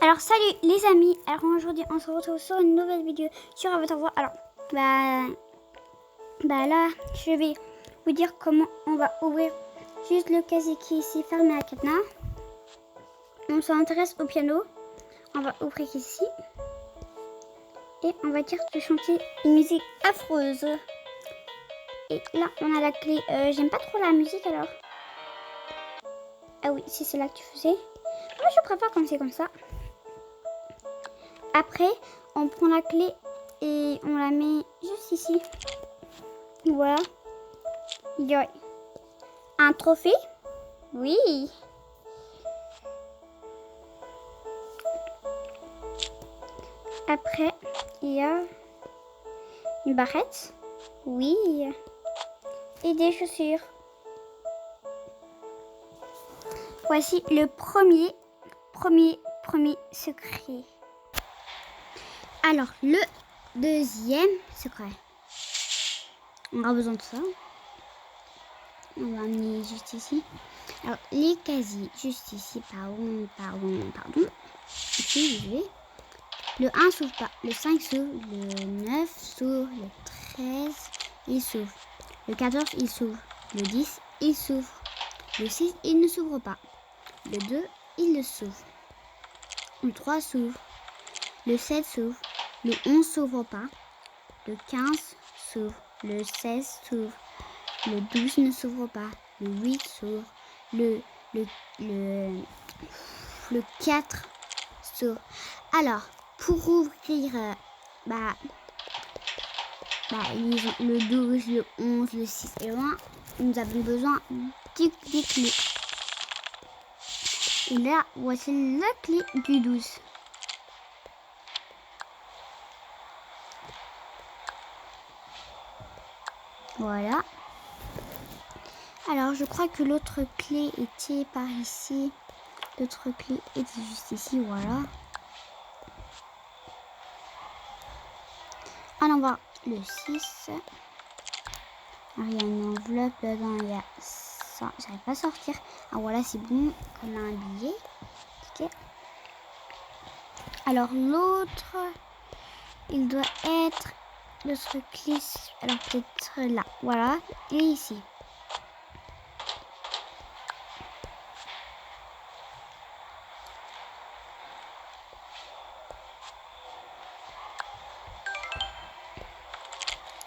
Alors salut les amis, alors aujourd'hui on se retrouve sur une nouvelle vidéo sur Avatar War. Alors là je vais vous dire comment on va ouvrir juste le casier qui est ici fermé à cadenas. On s'intéresse au piano, on va ouvrir ici et on va dire de chanter une musique affreuse. Et là on a la clé, j'aime pas trop la musique alors. Ah oui, si c'est là que tu faisais. Moi je préfère quand c'est comme ça. Après, on prend la clé et on la met juste ici. Voilà. Il y a un trophée. Oui. Après, il y a une barrette. Oui. Et des chaussures. Voici le premier secret. Alors, le deuxième secret. On aura besoin de ça. On va amener juste ici. Alors, les casiers, juste ici. Pardon. Ici, je vais. Le 1 s'ouvre pas. Le 5 s'ouvre. Le 9 s'ouvre. Le 13, il s'ouvre. Le 14, il s'ouvre. Le 10, il s'ouvre. Le 6, il ne s'ouvre pas. Le 2, il s'ouvre. Le 3 s'ouvre. Le 7 s'ouvre. Le 11 s'ouvre pas. Le 15 s'ouvre. Le 16 s'ouvre. Le 12 ne s'ouvre pas. Le 8 s'ouvre. Le 4 s'ouvre. Alors, pour ouvrir le 12, le 11, le 6 et le 1, nous avons besoin des clés. Et là, voici la clé du 12. Voilà. Alors, je crois que l'autre clé était par ici. L'autre clé était juste ici, voilà. Alors, on va le 6. Alors, il y a une enveloppe dedans, il y a ça. J'arrive pas à sortir. Ah, voilà, c'est bon. Comme un billet. Okay. Alors, l'autre, il doit être l'autre clé. Alors, peut-être là. Voilà. Et ici.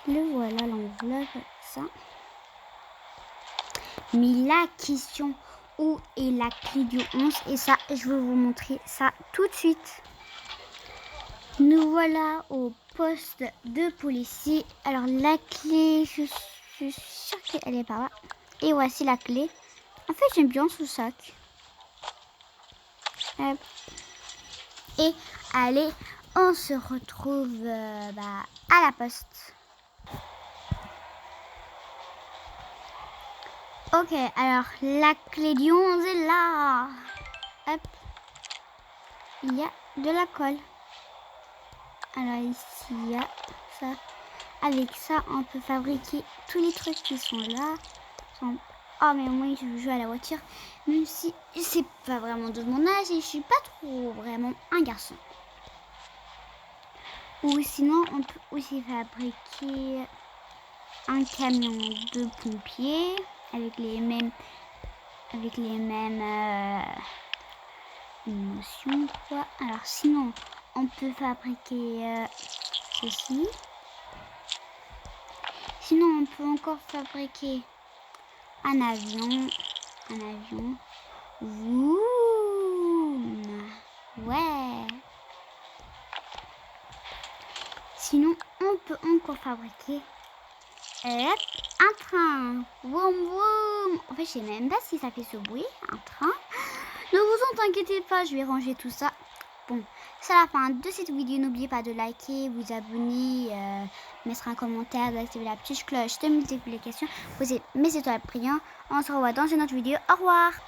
Le voilà, l'enveloppe, ça. Mais la question, où est la clé du 11? Et ça, je vais vous montrer ça tout de suite. Nous voilà au poste de policier. Alors, la clé, je suis sûre qu'elle est par là. Et voici la clé. En fait, j'aime bien ce sac. Et allez, on se retrouve à la poste. Ok, alors la clé du 11 est là. Hop. Il y a de la colle. Alors ici, il y a ça. Avec ça, on peut fabriquer tous les trucs qui sont là. Oh, mais moi, je veux jouer à la voiture. Même si c'est pas vraiment de mon âge et je suis pas trop vraiment un garçon. Ou sinon, on peut aussi fabriquer un camion de pompiers avec les mêmes émotions, quoi. Alors sinon, on peut fabriquer ceci. Sinon, on peut encore fabriquer un avion. Vroom. Ouais. Sinon, on peut encore fabriquer un train. Vroom, vroom. En fait, je sais même pas si ça fait ce bruit, un train. Ne vous en inquiétez pas, je vais ranger tout ça. Bon, c'est la fin de cette vidéo. N'oubliez pas de liker, vous abonner, mettre un commentaire, d'activer la petite cloche de notification, poser mes étoiles brillantes. On se revoit dans une autre vidéo. Au revoir.